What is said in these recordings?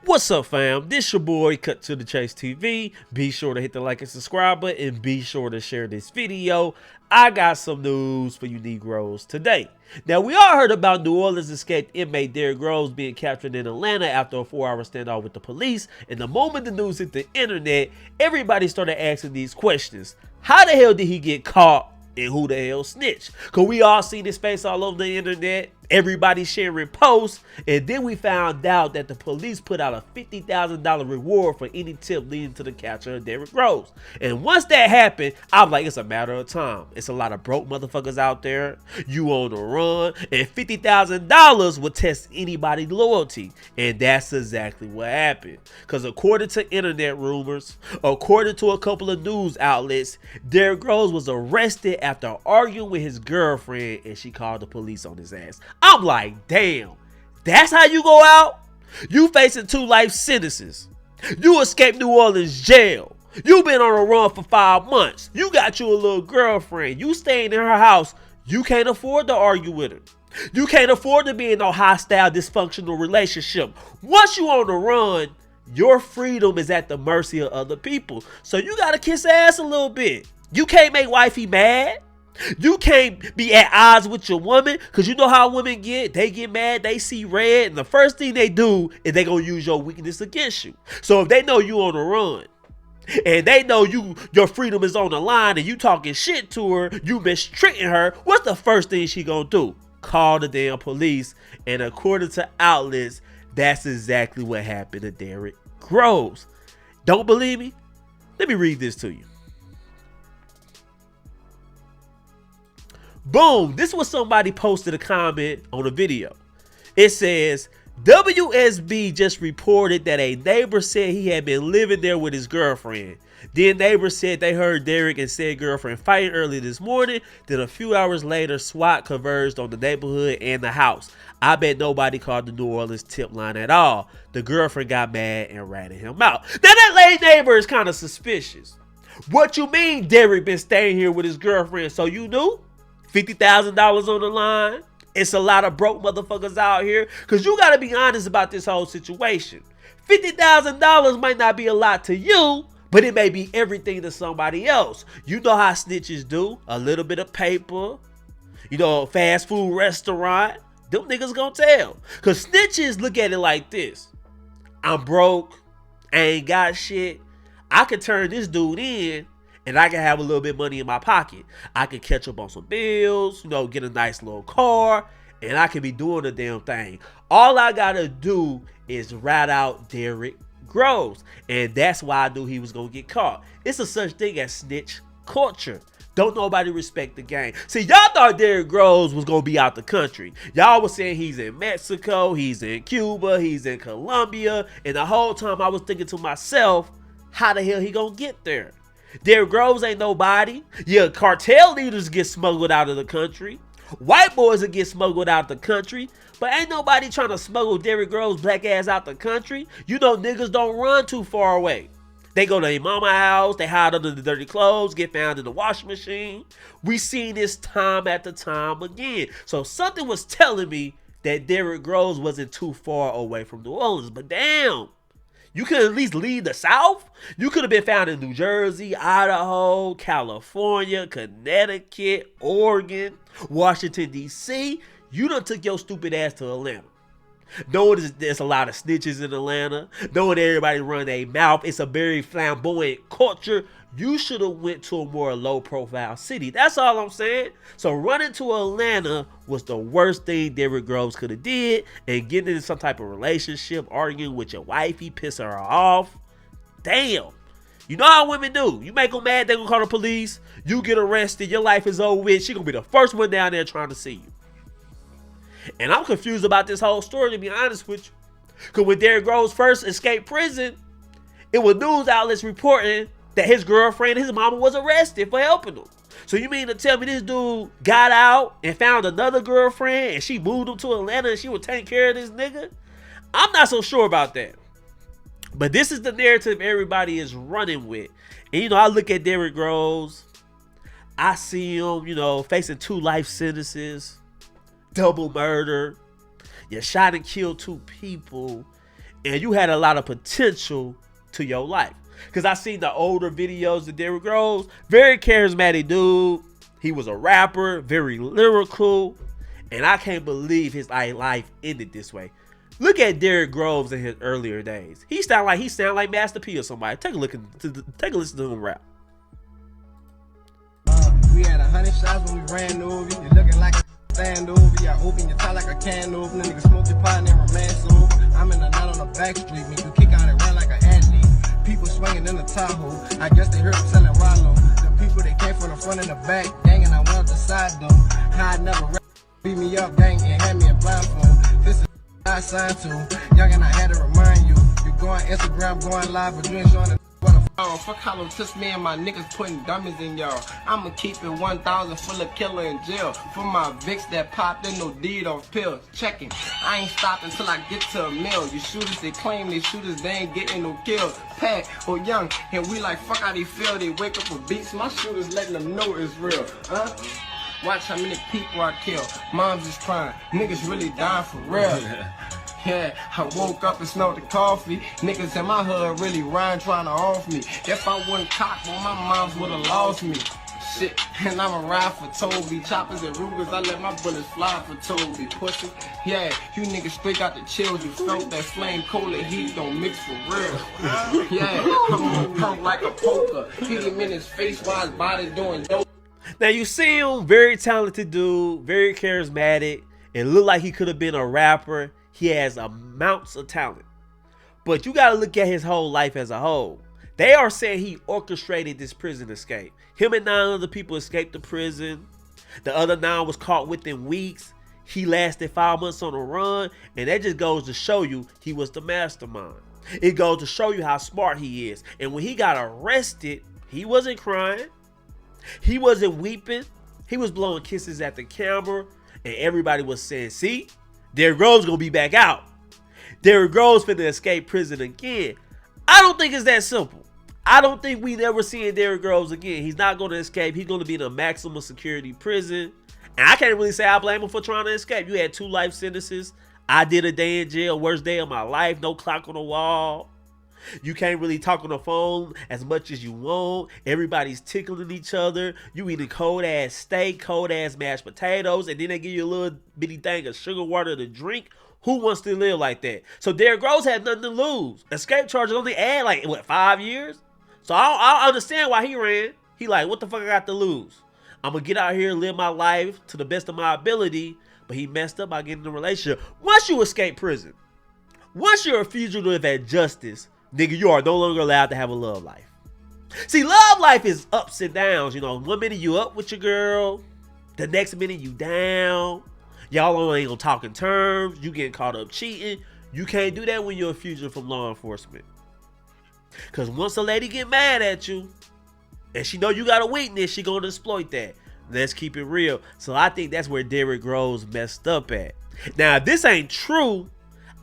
What's up, fam? This your boy Cut to the Chase TV. Be sure to hit the like and subscribe button and be sure to share this video. I got some news for you Negroes today. Now, we all heard about New Orleans escaped inmate Derrick being captured in Atlanta after a 4-hour standoff with the police. And the moment the news hit the internet, everybody started asking these questions. How the hell did he get caught? And who the hell snitched? Cause we all seen his face all over the internet. Everybody sharing posts. And then we found out that the police put out a $50,000 reward for any tip leading to the capture of Derrick Rose. And once that happened, I was like, it's a matter of time. It's a lot of broke motherfuckers out there. You on the run. And $50,000 would test anybody's loyalty. And that's exactly what happened. Cause according to internet rumors, according to a couple of news outlets, Derrick Rose was arrested after arguing with his girlfriend and she called the police on his ass. I'm like, damn, that's how you go out? You facing 2 life sentences. You escaped New Orleans jail. You been on a run for 5 months. You got you a little girlfriend. You staying in her house. You can't afford to argue with her. You can't afford to be in no hostile, dysfunctional relationship. Once you on the run, your freedom is at the mercy of other people. So you gotta kiss ass a little bit. You can't make wifey mad. You can't be at odds with your woman, because you know how women get. They get mad, they see red, and the first thing they do is they gonna use your weakness against you. So if they know you on the run, and they know your freedom is on the line, and you talking shit to her, you mistreating her, what's the first thing she gonna do? Call the damn police. And according to outlets, that's exactly what happened to Derrick Rose. Don't believe me? Let me read this to you. Boom, this was somebody posted a comment on a video. It says, WSB just reported that a neighbor said he had been living there with his girlfriend. Then neighbors said they heard Derrick and said girlfriend fighting early this morning. Then a few hours later, SWAT converged on the neighborhood and the house. I bet nobody called the New Orleans tip line at all. The girlfriend got mad and ratted him out. Now that lady neighbor is kind of suspicious. What you mean Derrick been staying here with his girlfriend? So you knew? $50,000 on the line. It's a lot of broke motherfuckers out here. Because you got to be honest about this whole situation. $50,000 might not be a lot to you, but it may be everything to somebody else. You know how snitches do. A little bit of paper. You know, fast food restaurant. Them niggas gonna tell. Because snitches look at it like this. I'm broke. I ain't got shit. I could turn this dude in. And I can have a little bit of money in my pocket. I can catch up on some bills, get a nice little car, and I can be doing the damn thing. All I gotta do is rat out Derrick Rose. And that's why I knew he was gonna get caught. It's a such thing as snitch culture. Don't nobody respect the game. See, y'all thought Derrick Rose was gonna be out the country. Y'all was saying he's in Mexico, he's in Cuba, he's in Colombia. And the whole time I was thinking to myself, how the hell he gonna get there? Derrick Rose ain't nobody. Yeah, cartel leaders get smuggled out of the country. White boys will get smuggled out the country. But ain't nobody trying to smuggle Derrick Rose black ass out the country. You know niggas don't run too far away. They go to their mama house, they hide under the dirty clothes, get found in the washing machine. We seen this time after time again. So something was telling me that Derrick Rose wasn't too far away from New Orleans. But damn. You could at least leave the South. You could have been found in New Jersey, Idaho, California, Connecticut, Oregon, Washington, D.C. You done took your stupid ass to Atlanta. Knowing there's a lot of snitches in Atlanta. Knowing everybody run their mouth. It's a very flamboyant culture. You should have went to a more low-profile city. That's all I'm saying. So running to Atlanta was the worst thing Derrick Rose could have did. And getting into some type of relationship, arguing with your wifey, pissing her off. Damn. You know how women do. You make them mad, they gonna call the police. You get arrested, your life is over with. She gonna be the first one down there trying to see you. And I'm confused about this whole story, to be honest with you. Because when Derrick Rose first escaped prison, it was news outlets reporting that his girlfriend and his mama was arrested for helping him. So you mean to tell me this dude got out and found another girlfriend and she moved him to Atlanta and she would take care of this nigga? I'm not so sure about that. But this is the narrative everybody is running with. And I look at Derrick Rose. I see him, facing 2 life sentences. Double murder. You shot and killed 2 people. and you had a lot of potential to your life. Because I seen the older videos of Derrick Rose, very charismatic dude. He was a rapper, very lyrical, and I can't believe his life ended this way. Look at Derrick Groves in his earlier days. He sound like Master P or somebody. Take a listen to him rap. We had 100 shots when we ran over you. Looking like a stand over. I open your tie like a can opener. Nigga smoke your pot and romance over. I'm in the night on the back street. Make you kick out and run like an athlete. People swinging in the Tahoe. I guess they heard him selling Rollo. The people that came from the front and the back, gang, and I went up the side though. I never beat me up, gang, and had me a blindfold. This is I signed to. Young and I had to remind you. You're going Instagram, going live, but you ain't showing the oh, fuck hollow tips, me and my niggas putting dummies in y'all. I'ma keep it 1,000 full of killer in jail. For my Vicks that popped in no deed off pills. Checking, I ain't stopping till I get to a mill. You shooters, they claim they shooters, they ain't getting no kills. Pat or young, and we like fuck how they feel. They wake up with beats, my shooters letting them know it's real. Watch how many people I kill. Moms is crying, niggas really dying for real. Yeah, I woke up and smelled the coffee. Niggas in my hood really rhyme trying to off me. If I wasn't cocked, well, my moms would've lost me. Shit, and I'ma ride for Toby. Choppers and Rugers, I let my bullets fly for Toby. Pussy, yeah, you niggas straight out the chills. You felt that flame cold and heat don't mix for real. Yeah, I'm gonna pump like a poker. Hit him in his face while his body doing dope. Now you see him, very talented dude, very charismatic. It looked like he could have been a rapper. He has amounts of talent. But you got to look at his whole life as a whole. They are saying he orchestrated this prison escape. Him and 9 other people escaped the prison. The other 9 was caught within weeks. He lasted 5 months on a run. And that just goes to show you he was the mastermind. It goes to show you how smart he is. And when he got arrested, he wasn't crying. He wasn't weeping. He was blowing kisses at the camera. And everybody was saying, see? Derrick Rose gonna be back out. Derrick Rose finna escape prison again. I don't think it's that simple. I don't think we never seeing Derrick Rose again. He's not gonna escape. He's gonna be in a maximum security prison. And I can't really say I blame him for trying to escape. You had 2 life sentences. I did a day in jail, worst day of my life, no clock on the wall. You can't really talk on the phone as much as you want. Everybody's tickling each other. You eating cold ass steak, cold ass mashed potatoes, and then they give you a little bitty thing of sugar water to drink. Who wants to live like that? So Derrick Rose had nothing to lose. Escape charges only add like, what, 5 years? So I understand why he ran. He like, what the fuck I got to lose? I'm going to get out here and live my life to the best of my ability. But he messed up by getting in a relationship. Once you escape prison, once you're a fugitive at justice, nigga, you are no longer allowed to have a love life. See, love life is ups and downs. You know, 1 minute you up with your girl. The next minute you down. Y'all ain't gonna talk in terms. You getting caught up cheating. You can't do that when you're a fugitive from law enforcement. Because once a lady get mad at you, and she know you got a weakness, she gonna exploit that. Let's keep it real. So I think that's where Derrick Rose messed up at. Now, if this ain't true,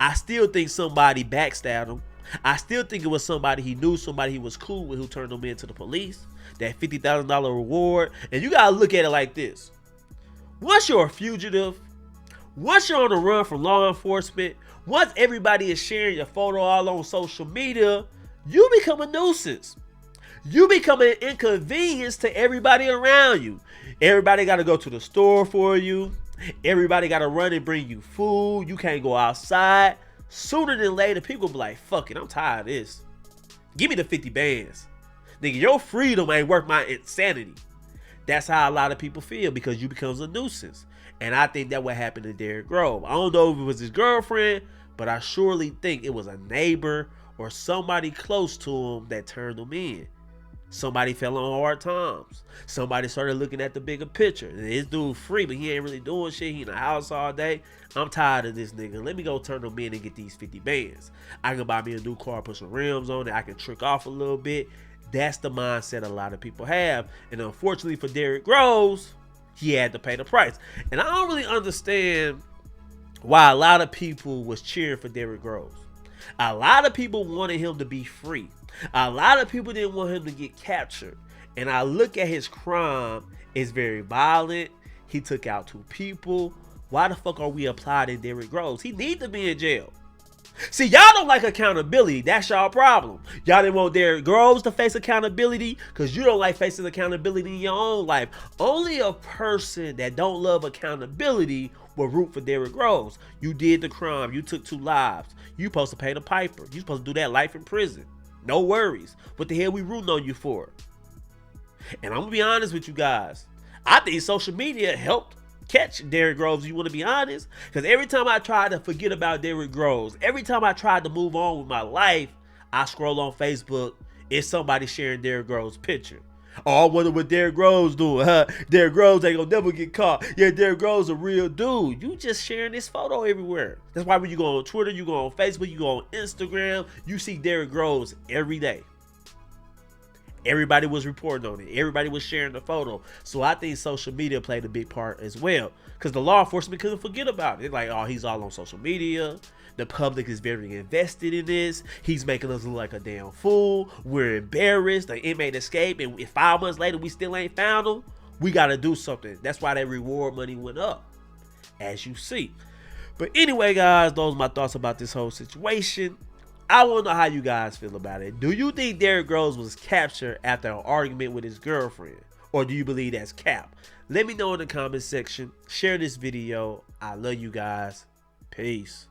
I still think somebody backstabbed him. I still think it was somebody he knew, somebody he was cool with, who turned him in to the police. That $50,000 reward. And you gotta look at it like this. Once you're a fugitive, once you're on the run from law enforcement, once everybody is sharing your photo all on social media, you become a nuisance. You become an inconvenience to everybody around you. Everybody got to go to the store for you. Everybody got to run and bring you food. You can't go outside. Sooner than later, people be like, fuck it, I'm tired of this. Give me the 50 bands. Nigga, your freedom ain't worth my insanity. That's how a lot of people feel, because you becomes a nuisance. And I think that what happened to Derrick Grove. I don't know if it was his girlfriend, but I surely think it was a neighbor or somebody close to him that turned him in. Somebody fell on hard times. Somebody started looking at the bigger picture. This dude free, but he ain't really doing shit. He in the house all day. I'm tired of this nigga. Let me go turn him in and get these 50 bands. I can buy me a new car, put some rims on it. I can trick off a little bit. That's the mindset a lot of people have. And unfortunately for Derrick Rose, he had to pay the price. And I don't really understand why a lot of people was cheering for Derrick Rose. A lot of people wanted him to be free. A lot of people didn't want him to get captured. And I look at his crime, it's very violent. He took out 2 people. Why the fuck are we applauding Derrick Rose? He needs to be in jail. See, y'all don't like accountability. That's y'all problem. Y'all didn't want Derrick Groves to face accountability because you don't like facing accountability in your own life. Only a person that don't love accountability will root for Derrick Groves. You did the crime. You took 2 lives. You supposed to pay the piper. You supposed to do that life in prison. No worries. What the hell we rooting on you for? And I'm going to be honest with you guys. I think social media helped catch Derrick Groves, you want to be honest? Because every time I tried to forget about Derrick Groves, every time I tried to move on with my life, I scroll on Facebook, it's somebody sharing Derrick Groves' picture. Oh, I wonder what Derrick Groves doing, huh? Derrick Groves ain't gonna never get caught. Yeah, Derrick Groves a real dude. You just sharing this photo everywhere. That's why when you go on Twitter, you go on Facebook, you go on Instagram, you see Derrick Groves every day. Everybody was reporting on it. Everybody was sharing the photo. So I think social media played a big part as well. Because the law enforcement couldn't forget about it. They're like, oh, he's all on social media. The public is very invested in this. He's making us look like a damn fool. We're embarrassed. The inmate escaped. And if 5 months later we still ain't found him, we got to do something. That's why that reward money went up, as you see. But anyway, guys, those are my thoughts about this whole situation. I want to know how you guys feel about it. Do you think Derrick Groves was captured after an argument with his girlfriend? Or do you believe that's cap? Let me know in the comment section. Share this video. I love you guys. Peace.